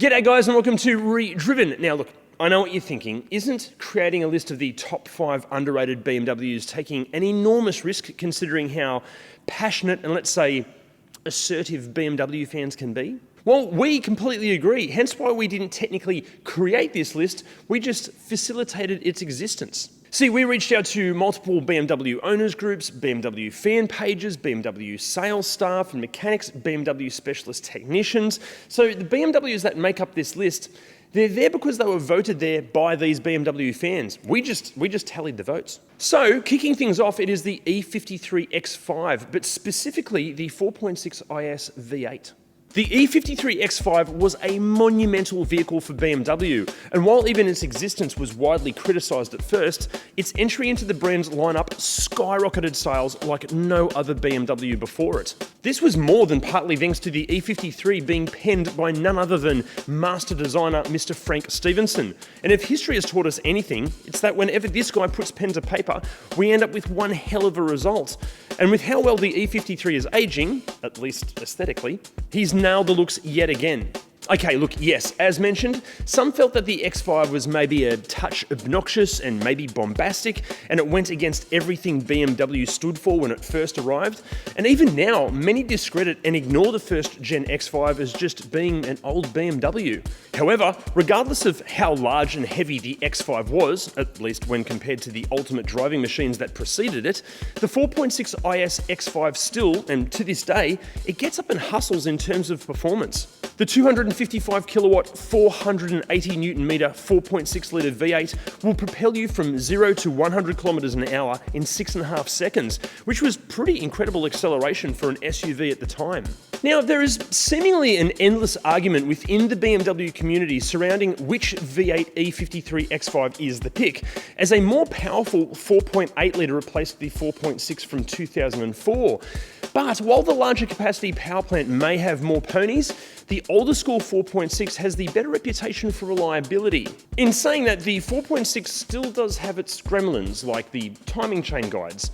G'day guys and welcome to ReDriven. Now look, I know what you're thinking. Isn't creating a list of the top 5 underrated BMWs taking an enormous risk considering how passionate and let's say assertive BMW fans can be? Well, we completely agree, hence why we didn't technically create this list, we just facilitated its existence. See, we reached out to multiple BMW owners groups, BMW fan pages, BMW sales staff and mechanics, BMW specialist technicians. So the BMWs that make up this list, they're there because they were voted there by these BMW fans. We just tallied the votes. So, kicking things off, it is the E53 X5, but specifically the 4.6 IS V8. The E53 X5 was a monumental vehicle for BMW, and while even its existence was widely criticised at first, its entry into the brand's lineup skyrocketed sales like no other BMW before it. This was more than partly thanks to the E53 being penned by none other than master designer Mr. Frank Stevenson. And if history has taught us anything, it's that whenever this guy puts pen to paper, we end up with one hell of a result. And with how well the E53 is aging, at least aesthetically, he's nailed the looks yet again. Okay, look, yes, as mentioned, some felt that the X5 was maybe a touch obnoxious and maybe bombastic, and it went against everything BMW stood for when it first arrived. And even now, many discredit and ignore the first gen X5 as just being an old BMW. However, regardless of how large and heavy the X5 was, at least when compared to the ultimate driving machines that preceded it, the 4.6 IS X5 still, and to this day, it gets up and hustles in terms of performance. The 255 kilowatt, 480 newton meter, 4.6 litre V8 will propel you from 0 to 100 kilometres an hour in 6.5 seconds, which was pretty incredible acceleration for an SUV at the time. Now, there is seemingly an endless argument within the BMW community surrounding which V8 E53 X5 is the pick, as a more powerful 4.8 litre replaced the 4.6 from 2004. But while the larger capacity power plant may have more ponies, the older school 4.6 has the better reputation for reliability. In saying that, the 4.6 still does have its gremlins, like the timing chain guides,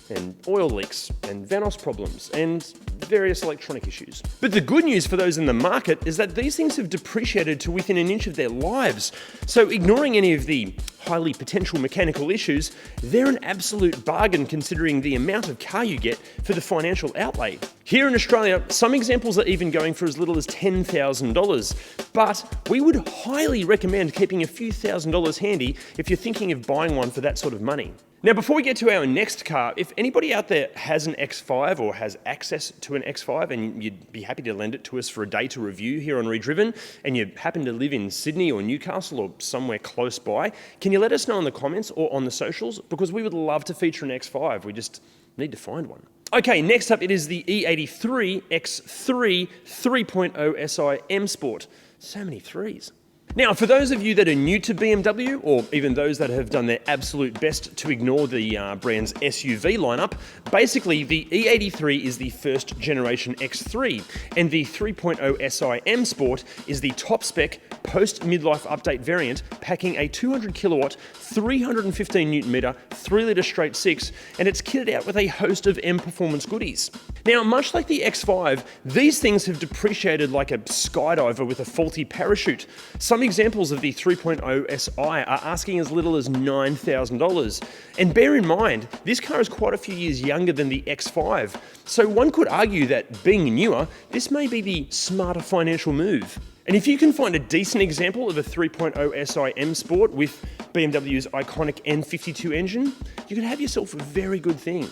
and oil leaks, and Vanos problems, and various electronic issues. But the good news for those in the market is that these things have depreciated to within an inch of their lives. So ignoring any of the highly potential mechanical issues, they're an absolute bargain considering the amount of car you get for the financial outlay. Here in Australia, some examples are even going for as little as $10,000, but we would highly recommend keeping a few $1,000s handy if you're thinking of buying one for that sort of money. Now, before we get to our next car, if anybody out there has an X5 or has access to an X5 and you'd be happy to lend it to us for a day to review here on ReDriven, and you happen to live in Sydney or Newcastle or somewhere close by, can you let us know in the comments or on the socials? Because we would love to feature an X5. We just need to find one. Okay, next up it is the E83 X3 3.0 SI M Sport. So many threes. Now, for those of you that are new to BMW, or even those that have done their absolute best to ignore the brand's SUV lineup, basically the E83 is the first generation X3, and the 3.0 SI M Sport is the top spec post-midlife update variant, packing a 200 kilowatt, 315 newton meter, 3 litre straight 6, and it's kitted out with a host of M performance goodies. Now, much like the X5, these things have depreciated like a skydiver with a faulty parachute. Some examples of the 3.0 SI are asking as little as $9,000. And bear in mind, this car is quite a few years younger than the X5. So one could argue that being newer, this may be the smarter financial move. And if you can find a decent example of a 3.0 SI M Sport with BMW's iconic N52 engine, you could have yourself a very good thing.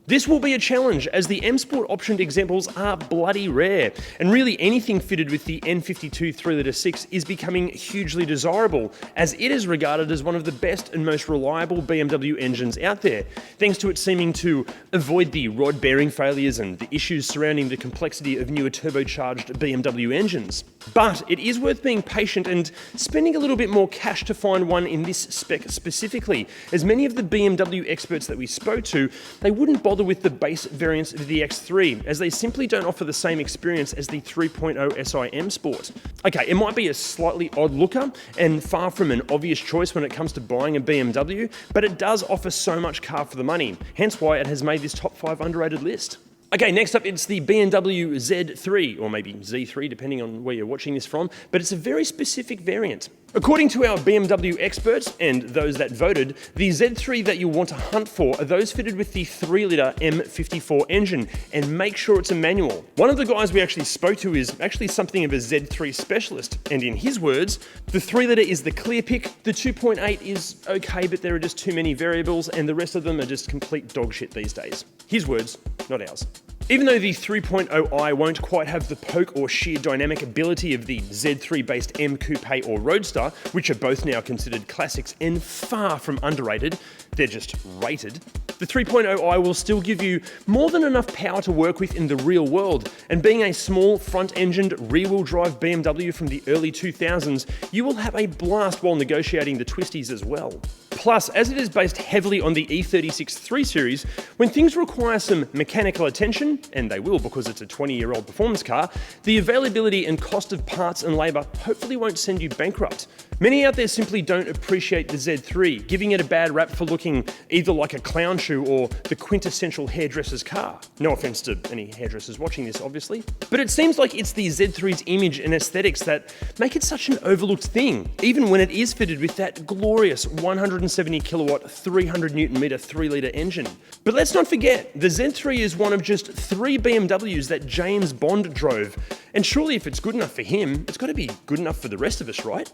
This will be a challenge as the M Sport optioned examples are bloody rare, and really anything fitted with the N52 3 litre 6 is becoming hugely desirable, as it is regarded as one of the best and most reliable BMW engines out there, thanks to it seeming to avoid the rod bearing failures and the issues surrounding the complexity of newer turbocharged BMW engines. But it is worth being patient and spending a little bit more cash to find one in this spec specifically, as many of the BMW experts that we spoke to, they wouldn't bother with the base variants of the X3, as they simply don't offer the same experience as the 3.0 SI M Sport. Okay, it might be a slightly odd looker and far from an obvious choice when it comes to buying a BMW, but it does offer so much car for the money, hence why it has made this top 5 underrated list. Okay, next up, it's the BMW Z3, or maybe Z3, depending on where you're watching this from, but it's a very specific variant. According to our BMW experts and those that voted, the Z3 that you'll want to hunt for are those fitted with the 3-litre M54 engine, and make sure it's a manual. One of the guys we actually spoke to is actually something of a Z3 specialist, and in his words, the 3-litre is the clear pick, the 2.8 is okay, but there are just too many variables, and the rest of them are just complete dog shit these days. His words, not ours. Even though the 3.0i won't quite have the poke or sheer dynamic ability of the Z3-based M Coupe or Roadster, which are both now considered classics and far from underrated, they're just rated, the 3.0i will still give you more than enough power to work with in the real world, and being a small front-engined rear-wheel drive BMW from the early 2000s, you will have a blast while negotiating the twisties as well. Plus, as it is based heavily on the E36 3 Series, when things require some mechanical attention, and they will because it's a 20-year-old performance car, the availability and cost of parts and labour hopefully won't send you bankrupt. Many out there simply don't appreciate the Z3, giving it a bad rap for looking either like a clown shoe or the quintessential hairdresser's car. No offence to any hairdressers watching this, obviously. But it seems like it's the Z3's image and aesthetics that make it such an overlooked thing, even when it is fitted with that glorious 170 kilowatt, 300 Newton meter 3-litre engine. But let's not forget, the Z3 is one of just 3 BMWs that James Bond drove, and surely if it's good enough for him, it's got to be good enough for the rest of us, right?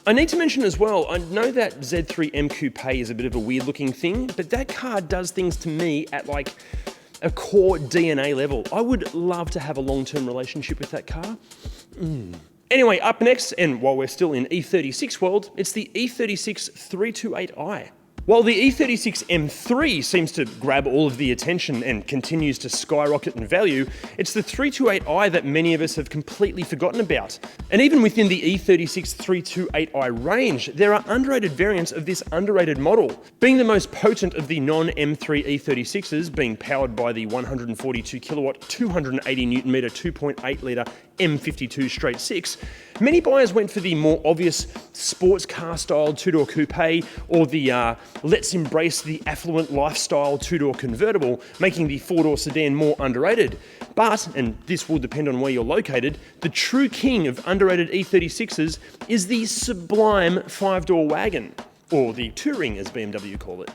I need to mention as well, I know that Z3 M Coupe is a bit of a weird looking thing, but that car does things to me at like a core DNA level. I would love to have a long-term relationship with that car. Anyway, up next, and while we're still in E36 world, it's the E36 328i. While the E36 M3 seems to grab all of the attention and continues to skyrocket in value, it's the 328i that many of us have completely forgotten about. And even within the E36 328i range, there are underrated variants of this underrated model. Being the most potent of the non-M3 E36s, being powered by the 142 kilowatt, 280 Newton meter, 2.8 litre M52 straight 6, many buyers went for the more obvious sports car style two-door coupe or the let's embrace the affluent lifestyle two-door convertible, making the four-door sedan more underrated. But, and this will depend on where you're located, the true king of underrated E36s is the sublime 5-door wagon, or the Touring as BMW call it.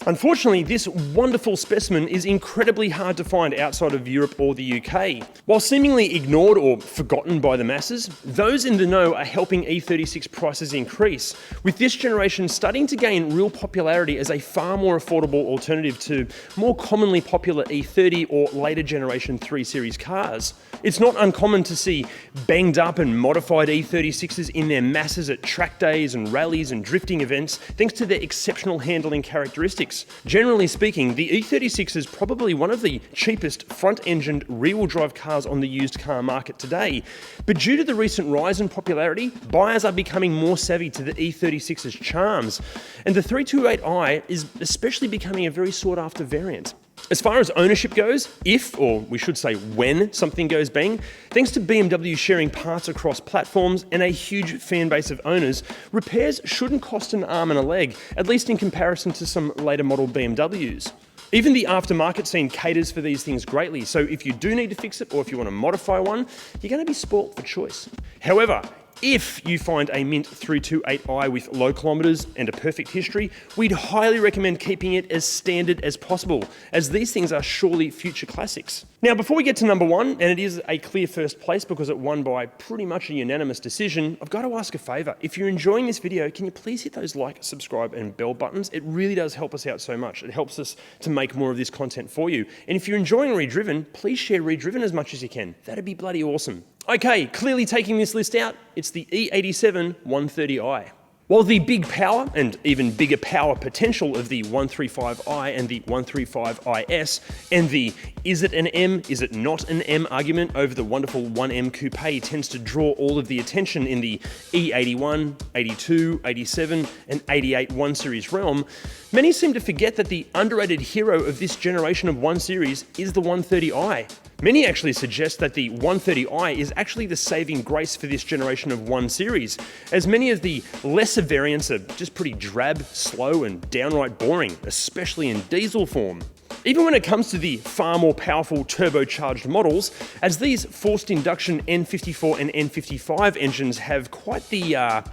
Unfortunately, this wonderful specimen is incredibly hard to find outside of Europe or the UK. While seemingly ignored or forgotten by the masses, those in the know are helping E36 prices increase, with this generation starting to gain real popularity as a far more affordable alternative to more commonly popular E30 or later generation 3 Series cars. It's not uncommon to see banged up and modified E36s in their masses at track days and rallies and drifting events, thanks to their exceptional handling characteristics. Generally speaking, the E36 is probably one of the cheapest front-engined rear-wheel drive cars on the used car market today. But due to the recent rise in popularity, buyers are becoming more savvy to the E36's charms, and the 328i is especially becoming a very sought-after variant. As far as ownership goes, if, or we should say when, something goes bang, thanks to BMW sharing parts across platforms and a huge fan base of owners, repairs shouldn't cost an arm and a leg, at least in comparison to some later model BMWs. Even the aftermarket scene caters for these things greatly, so if you do need to fix it or if you want to modify one, you're going to be spoilt for choice. However, if you find a mint 328i with low kilometres and a perfect history, we'd highly recommend keeping it as standard as possible, as these things are surely future classics. Now, before we get to number one, and it is a clear first place because it won by pretty much a unanimous decision, I've got to ask a favour. If you're enjoying this video, can you please hit those like, subscribe and bell buttons? It really does help us out so much. It helps us to make more of this content for you. And if you're enjoying ReDriven, please share ReDriven as much as you can. That'd be bloody awesome. Okay, clearly taking this list out, it's the E87 130i. While the big power and even bigger power potential of the 135i and the 135is and the is it an M, is it not an M argument over the wonderful 1M Coupe tends to draw all of the attention in the E81, 82, 87 and 88 1 Series realm, many seem to forget that the underrated hero of this generation of 1 Series is the 130i. Many actually suggest that the 130i is actually the saving grace for this generation of 1 Series, as many of the lesser variants are just pretty drab, slow and downright boring, especially in diesel form. Even when it comes to the far more powerful turbocharged models, as these forced induction N54 and N55 engines have quite the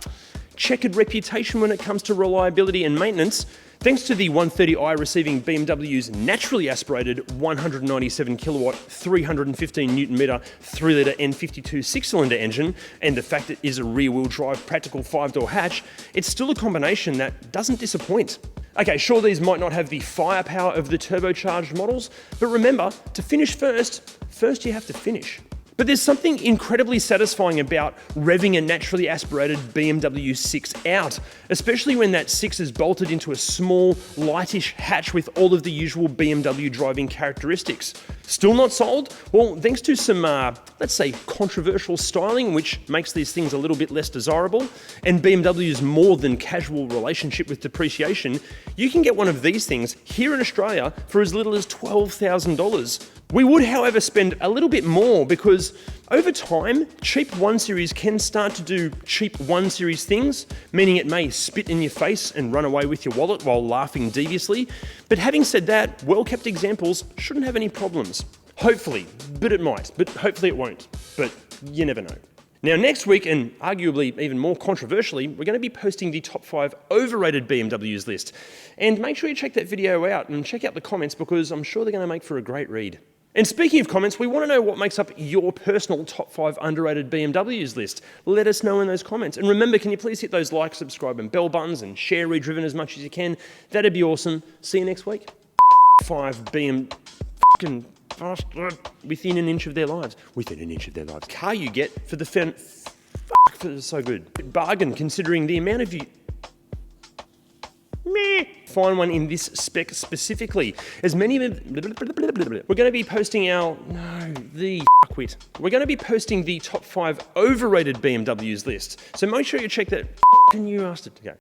checkered reputation when it comes to reliability and maintenance, thanks to the 130i receiving BMW's naturally aspirated 197 kilowatt, 315 newton meter, 3 litre N52 6-cylinder engine, and the fact it is a rear-wheel drive practical 5-door hatch, it's still a combination that doesn't disappoint. Okay, sure, these might not have the firepower of the turbocharged models, but remember, to finish first you have to finish. But there's something incredibly satisfying about revving a naturally aspirated BMW 6 out, especially when that 6 is bolted into a small, lightish hatch with all of the usual BMW driving characteristics. Still not sold? Well, thanks to some, let's say, controversial styling, which makes these things a little bit less desirable, and BMW's more than casual relationship with depreciation, you can get one of these things here in Australia for as little as $12,000. We would, however, spend a little bit more because over time, cheap 1 Series can start to do cheap 1 Series things, meaning it may spit in your face and run away with your wallet while laughing deviously. But having said that, well-kept examples shouldn't have any problems. Hopefully, but it might, but hopefully it won't. But you never know. Now, next week, and arguably even more controversially, we're going to be posting the top 5 overrated BMWs list. And make sure you check that video out and check out the comments because I'm sure they're going to make for a great read. And speaking of comments, we want to know what makes up your personal top 5 underrated BMWs list. Let us know in those comments. And remember, can you please hit those like, subscribe and bell buttons and share ReDriven as much as you can? That'd be awesome. See you next week. 5 BM within an inch of their lives. Within an inch of their lives. Car you get for the so good. Bargain considering the amount of you. Find one in this spec specifically. As many of them, we're going to be posting we're going to be posting the top 5 overrated BMWs list. So make sure you check that. You asked it. Okay.